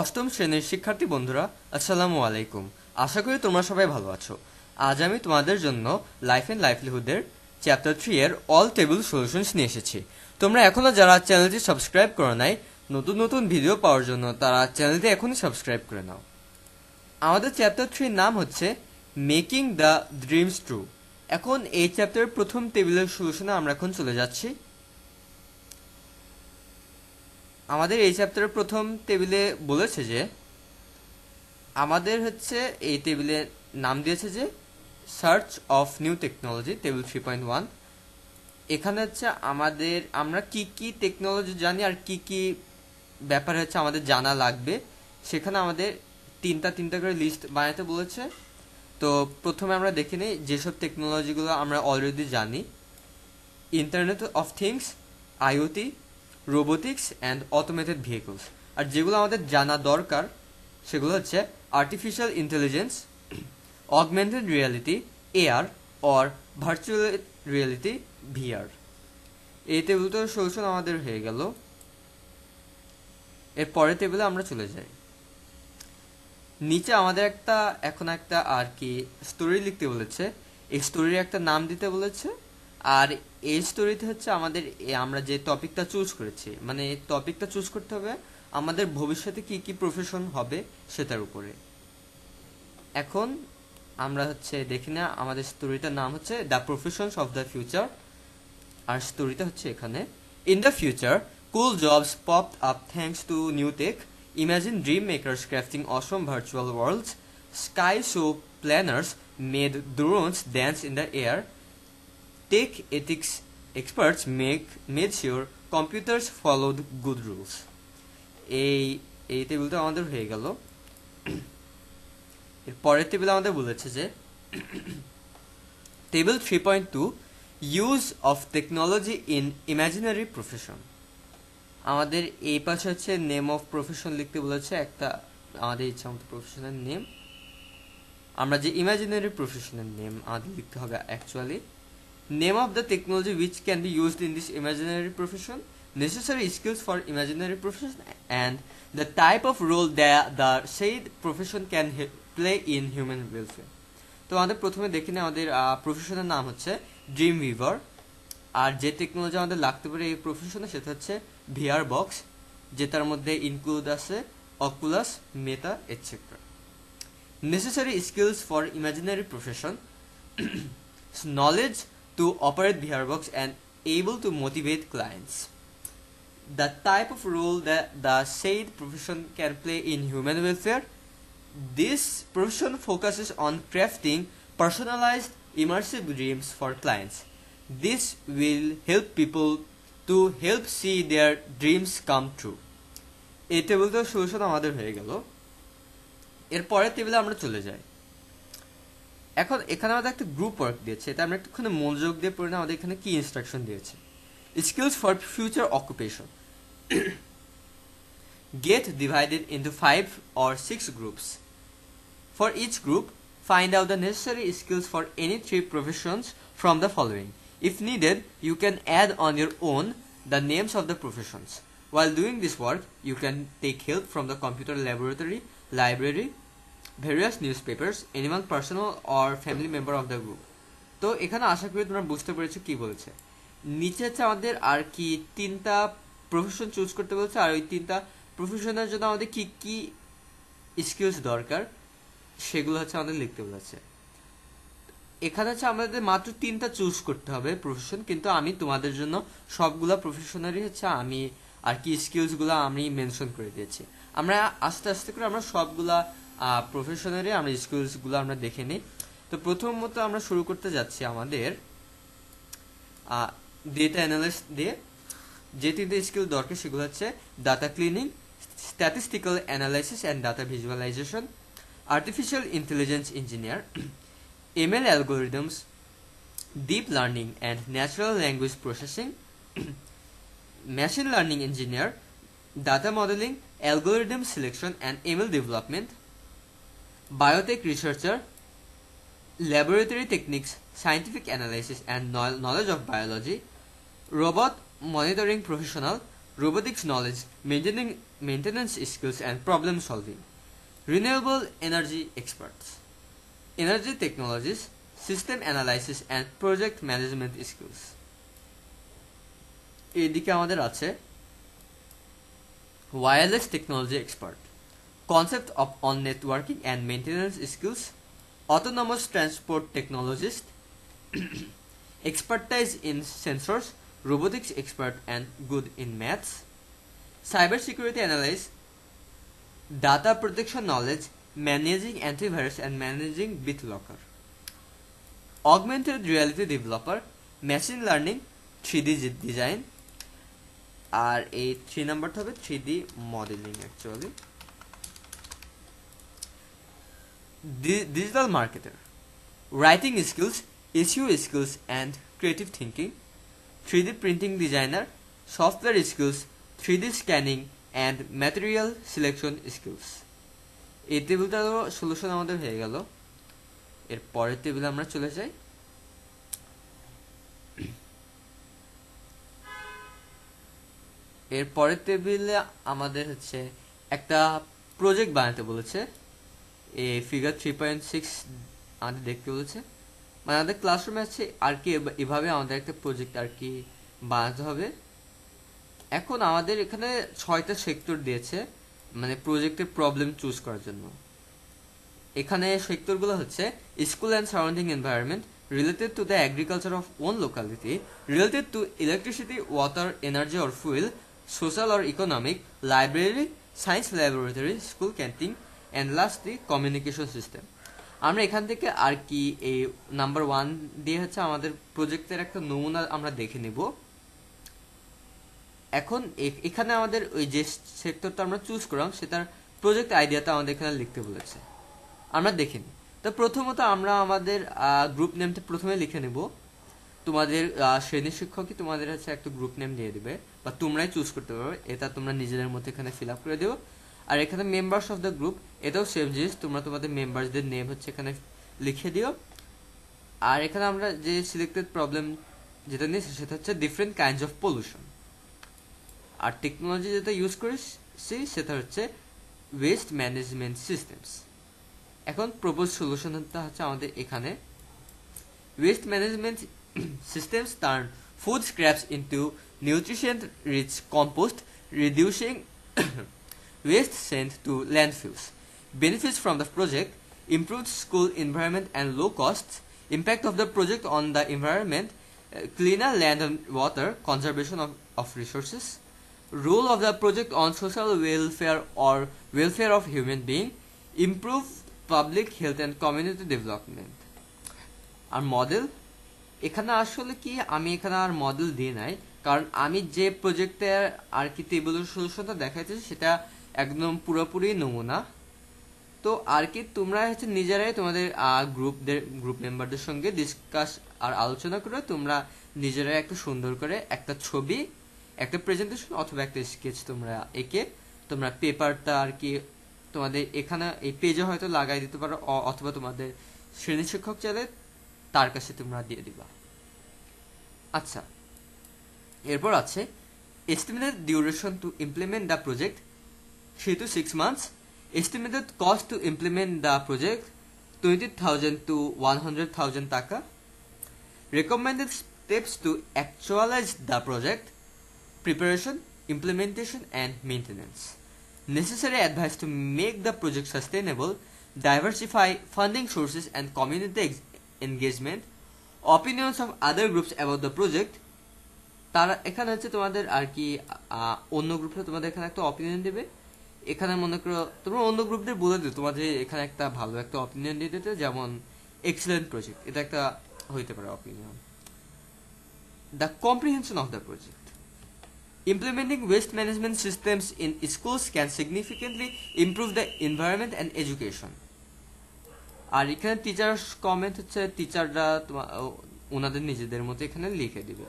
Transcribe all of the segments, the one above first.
অষ্টম শ্রেণীর শিক্ষার্থী বন্ধুরা, আসসালামু আলাইকুম। আশা করি তোমরা সবাই ভালো আছো। আজ আমি তোমাদের জন্য লাইফ অ্যান্ড লাইভলিহুডের চ্যাপ্টার 3 এর অল টেবিল সলিউশনস নিয়ে এসেছি। তোমরা এখনো যারা চ্যানেলটি সাবস্ক্রাইব করো নাই, নতুন নতুন ভিডিও পাওয়ার জন্য তারা চ্যানেলটি এখনই সাবস্ক্রাইব করে নাও। আমাদের চ্যাপ্টার 3 নাম হচ্ছে মেকিং দ্য ড্রিমস ট্রু। এখন এই চ্যাপ্টারের প্রথম টেবিলের সলিউশনে আমরা এখন চলে যাচ্ছি। আমাদের এই চ্যাপ্টারের প্রথম টেবিলে বলেছে যে আমাদের হচ্ছে এই টেবিলে নাম দিয়েছে যে search of new technology, table 3.1। এখানে হচ্ছে আমরা কি কি টেকনোলজি জানি আর কি কি ব্যাপার হচ্ছে আমাদের জানা লাগবে, সেখানে আমাদের তিনটা করে লিস্ট বানাতে বলেছে। তো প্রথমে আমরা দেখে নিই যেসব টেকনোলজিগুলো আমরা অলরেডি জানি: internet of things, IOT, robotics and automated vehicles. আর যেগুলো আমাদের জানা দরকার সেগুলো হচ্ছে artificial intelligence, augmented reality AR or virtual reality VR. এই টেবিলটার সলিউশন আমাদের হয়ে গেল। এর পরের টেবিলে আমরা চলে যাই। নিচে আমাদের এখন একটা আর কি স্টোরি লিখতে বলেছে। এই স্টোরির একটা নাম দিতে বলেছে। আর এই স্টোরিতে হচ্ছে আমরা যে টপিকটা চুজ করেছি, মানে টপিকটা চুজ করতে হবে আমাদের ভবিষ্যতে কি কি প্রফেশন হবে সেটার উপরে। এখন আমরা হচ্ছে দেখি না, আমাদের স্টোরিটার নাম হচ্ছে the professions of the future. আর স্টোরিটা হচ্ছে এখানে: in the future, cool jobs popped up thanks to new tech. Imagine dream makers crafting awesome virtual worlds. Sky show planners made drones dance in the air. Tech ethics experts made sure computers followed good rules. এই টেবিলটা আমাদের হয়ে গেল। এর পরের table আমাদের বলেছে যে table 3.2 use of technology in imaginary profession. আমাদের এই পাশে হচ্ছে নেম অফ প্রফেশন লিখতে বলেছে, একটা আমাদের ইচ্ছা মতো প্রফেশনের নেম। আমরা যে ইমাজিনারি প্রফেশনের নেম আমাদের লিখতে হবে actually. Name of the technology which can be used in this imaginary profession, necessary skills for imaginary profession, and the type of role that the said profession can play in human welfare. তো আমাদের প্রথমে দেখি না, আমাদের প্রফেশনের নাম হচ্ছে dream weaver. আর যে technology আমাদের লাগতে পারে এই প্রফেশনে সেটা হচ্ছে ভিআর বক্স, যেটার মধ্যে ইনক্লুড আছে Oculus, meta etcetera. Necessary skills for imaginary profession: knowledge two operate VR box and able to motivate clients. The type of role that the said profession can play in human welfare: this profession focuses on crafting personalized immersive dreams for clients. This will help people to help see their dreams come true. এই টেবিলটার solution আমাদের হয়ে গেল। এর পরের টেবিলে আমরা চলে যাই। এখন এখানে আমাদের একটা গ্রুপ ওয়ার্ক দিয়েছে, এটা আমরা একটুখানি মনোযোগ দিয়ে পড়ি না। আমাদের এখানে কি ইনস্ট্রাকশন দিয়েছে: skills for future occupation. Get divided into 5 or 6 groups. For each group, find out the necessary skills for any 3 professions from the following. If needed, you can add on your own the names of the professions. While doing this work, you can take help from the computer laboratory, library, various newspapers, anyone personal or family member of the group. তো এখানে আশা করি তোমরা বুঝতে পেরেছো কি বলেছে। নিচে হচ্ছে আমাদের আর কি 3টা প্রফেশন চুজ করতে বলছে, আর ওই 3টা প্রফেশনের জন্য আমাদের কি কি স্কিলস দরকার সেগুলো হচ্ছে আমাদের লিখতে বলেছে। এখানে হচ্ছে আমাদের মাত্র 3টা চুজ করতে হবে প্রফেশন, কিন্তু আমি তোমাদের জন্য সবগুলা প্রফেশনারই হচ্ছে আমি আর কি স্কিলসগুলো আমি মেনশন করে দিয়েছি। আমরা আস্তে আস্তে করে আমরা সবগুলা প্রফেশনারই আমরা স্কিলসগুলো আমরা দেখে নিই। তো প্রথমত আমরা শুরু করতে যাচ্ছি আমাদের ডেটা অ্যানালিস্ট দিয়ে। যে 3টে স্কিল দরকার সেগুলো হচ্ছে data cleaning, statistical analysis and data visualisation, artificial intelligence engineer, ML algorithms, deep learning and natural language processing, machine learning engineer, data modelling, algorithm selection and ML development, biotech researcher, laboratory techniques, scientific analysis and knowledge of biology, robot monitoring professional, robotics knowledge, maintenance skills and problem solving, renewable energy experts, energy technologies, system analysis and project management skills. এদিকে আমাদের আছে wireless technology expert, concept of on networking and maintenance skills, autonomous transport technologist, expertise in sensors, robotics expert and good in maths, cybersecurity analyst, data protection knowledge, managing antivirus and managing BitLocker, augmented reality developer, machine learning, 3D design, আর এই 3 নাম্বারটা হবে 3D modelling actually, digital marketer, writing skills, SEO skills and creative thinking, 3D printing designer, software skills, 3D scanning and material selection skills. এই টেবিলটার solution আমাদের হয়ে গেল। এর পরের টেবিলে আমরা চলে যাই। এর পরের টেবিলে আমাদের হচ্ছে একটা প্রজেক্ট বানাতে বলেছে। এই ফিগার 3.6 আমাদের দেখতে বলেছে, মানে আমাদের ক্লাসরুমে আছে আর কি এভাবে আমাদের একটা প্রজেক্ট আর কি বানাতে হবে। এখন আমাদের এখানে 6টা সেক্টর দিয়েছে, মানে প্রজেক্টের প্রবলেম চুজ করার জন্য। এখানে সেক্টরগুলো হচ্ছে school and surrounding environment, related to the agriculture of on locality, related to electricity, water, energy or fuel, social or economic, library, science laboratory, school canteen and lastly communication system. আমরা এখান থেকে আর কি এই number 1 দিয়ে হচ্ছে আমাদের প্রজেক্টের একটা নমুনা আমরা দেখে নিব। এখন এখানে আমাদের ওই যে সেক্টরটা আমরা চুজ করলাম সেটার প্রজেক্ট আইডিয়াটা আমাদের এখানে লিখতে বলেছে, আমরা দেখে নিই। তো প্রথমত আমরা আমাদের গ্রুপ নেমটা প্রথমে লিখে নেব। তোমাদের শ্রেণী শিক্ষকই তোমাদের হচ্ছে একটা গ্রুপ নেম দিয়ে দিবে, বা তোমরাই চুজ করতে পারবে, এটা তোমরা নিজেদের মধ্যে এখানে ফিল আপ করে দেবো। আর এখানে মেম্বার্স অফ দ্য গ্রুপ, এটাও সেম জিনিস, তোমরা তোমাদের মেম্বারসদের নেম হচ্ছে এখানে লিখে দিও। আর এখানে আমরা যে সিলেক্টেড প্রবলেম যেটা নিয়েছি সেটা হচ্ছে ডিফারেন্ট কাইন্ডস অফ পলিউশন। আর টেকনোলজি যেটা ইউজ করেছি সেটা হচ্ছে ওয়েস্ট ম্যানেজমেন্ট সিস্টেমস। এখন প্রপোজ সলিউশনটা হচ্ছে আমাদের এখানে waste management systems turn food scraps into nutrient-rich compost, reducing waste sent to landfills. Benefits from the project: improved school environment and low costs. Impact of the project on the environment: cleaner land and water, conservation of resources. Role of the project on social welfare or welfare of human being: improve public health and community development. Our model, এখানে আসলে কি আমি এখানে আর model দিই নাই, কারণ আমি যে প্রজেক্টের আর কি টেবিলের সলিউশনটা দেখাইতেছি সেটা একদম পুরোপুরি নমুনা। তো আর কি তোমরা হচ্ছে নিজেরাই তোমাদের গ্রুপ মেম্বারদের সঙ্গে ডিসকাস আর আলোচনা করে তোমরা নিজেরাই একটা সুন্দর করে একটা ছবি, একটা প্রেজেন্টেশন অথবা একটা স্কেচ তোমরা এঁকে তোমরা পেপারটা আর কি তোমাদের এখানে এই পেজে হয়তো লাগাই দিতে পারো, অথবা তোমাদের শ্রেণী শিক্ষক চাইলে তার কাছে তোমরা দিয়ে দিবা। আচ্ছা, এরপর আছে estimated duration to implement the project 3 to 6 months. Estimated cost to implement the project 20,000 to 100,000 টাকা. Recommended steps to actualize the project: preparation, implementation and maintenance. Necessary advice to make the project sustainable: diversify funding sources and community engagement. Opinions of other groups about the project. তারা এখানে হচ্ছে তোমাদের আর কি অন্য গ্রুপে তোমাদের এখানে একটা অপিনিয়ন দেবে। এখানে মনে করো তোমরা অন্য গ্রুপদের বলে দিও তোমাদের এখানে একটা ভালো একটা অপিনিয়ন দিয়ে দিতে, যেমন এক্সেলেন্ট প্রজেক্ট, এটা একটা হইতে পারে opinion. The comprehension of the project: implementing waste management systems in schools can significantly improve the environment and education. আর এখানে টিচার্স কমেন্ট হচ্ছে টিচাররা ওনাদের নিজেদের মতো এখানে লিখে দিবে।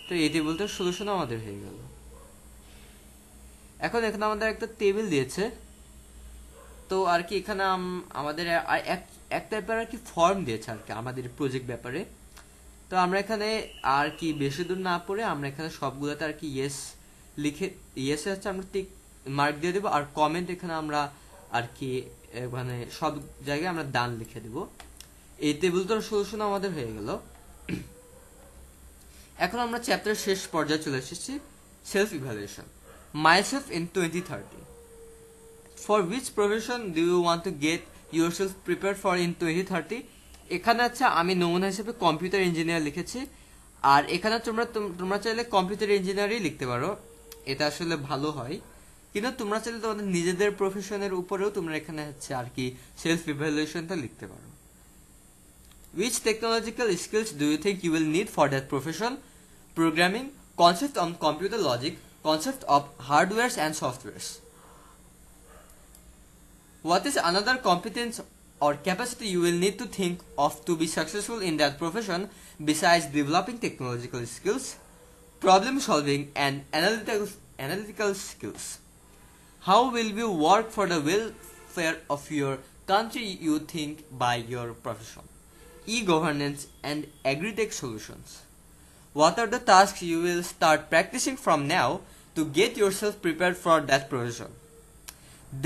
তো এই টেবিলটার সলিউশন আমাদের হয়ে গেল। এখন এখানে আমাদের একটা টেবিল দিয়েছে, তো আর কি এখানে আমাদের এক টাইপের আর কি ফর্ম দিয়েছে আর কি আমাদের প্রজেক্ট ব্যাপারে। তো আমরা এখানে আর কি বেশি দূর না পড়ে আমরা এখানে সবগুলোতে আর কি ইয়েস লিখে ইয়েসে হচ্ছে আমরা টিক মার্ক দিয়ে দেবো, আর কমেন্ট এখানে আমরা আর কি মানে সব জায়গায় আমরা ডান লিখে দেব। এই টেবিলটার সলিউশন আমাদের হয়ে গেল। এখন আমরা চ্যাপ্টারের শেষ পর্যায়ে চলে এসেছি, self evaluation. Myself in 2030, for which profession do you want to get yourself prepare for in 2030? এখানে আছে আমি নমুনা হিসেবে কম্পিউটার ইঞ্জিনিয়ার লিখেছি, আর এখানে তোমরা চাইলে কম্পিউটার ইঞ্জিনিয়ারই লিখতে পারো, এটা আসলে ভালো হয়। কিন্তু তোমরা চাইলে তোমাদের নিজেদের প্রফেশনের উপরেও তোমরা এখানে হচ্ছে আর কি সেলফ ইভ্যালুয়েশনটা লিখতে পারো। Which technological skills do you think you will need for that profession? Programming, concept on computer logic, concept of hardwares and softwares. What is another competence or capacity you will need to think of to be successful in that profession besides developing technological skills, problem solving and analytical skills? How will you work for the welfare of your country you think by your profession? E-governance and agri-tech solutions. What are the tasks you will start practicing from now to get yourself prepared for that profession?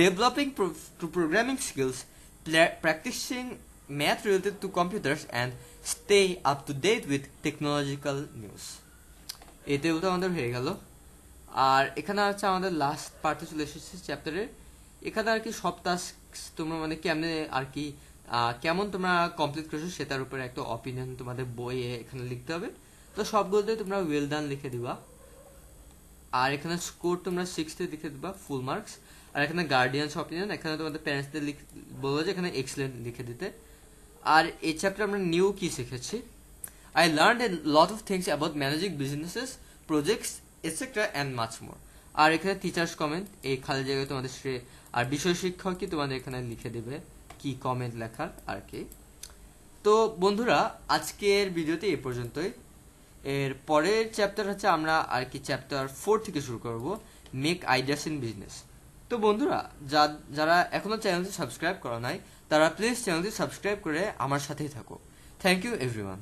Developing programming skills, practicing math related to computers, and stay up to date with technological news. এই টেবিলটা আমাদের হয়ে গেল। আর এখানে হচ্ছে আমাদের last পার্টে চলে এসেছে চ্যাপ্টারের। এখানে আর কি সব টাস্ক তোমরা মানে কেমনে আর কি কেমন তোমরা কমপ্লিট করেছো সেটার উপরে একটা অপিনিয়ন তোমাদের বইয়ে এখানে লিখতে হবে। তো সবগুলোতে তোমরা ওয়েল ডান লিখে দিবা, আর এখানে স্কোর তোমরা 6 লিখে দিবা ফুল মার্কস। আর এখানে গার্ডিয়ানস অপিনিয়ন, এখানে তোমাদের প্যারেন্টসদের বলবো যে এখানে এক্সেলেন্ট লিখে দিতে। আর এই চ্যাপ্টারে আমরা নিউ কি শিখেছি, I learned a lot of things about managing businesses, projects, etc. and much more. আর এখানে টিচার্স কমেন্ট, এই খালি জায়গায় তোমাদের আর বিষয় শিক্ষক কি তোমাদের এখানে লিখে দেবে কি কমেন্ট লেখার আর কি। তো বন্ধুরা আজকের ভিডিওতে এই পর্যন্তই। এর পরের চ্যাপ্টার হচ্ছে আমরা আর কি চ্যাপ্টার 4 থেকে শুরু করব, মেক আইডিয়াস ইন বিজনেস। তো বন্ধুরা যারা এখনো চ্যানেলটি সাবস্ক্রাইব করা নাই তারা প্লিজ চ্যানেলটি সাবস্ক্রাইব করে আমার সাথেই থাকো। Thank you everyone.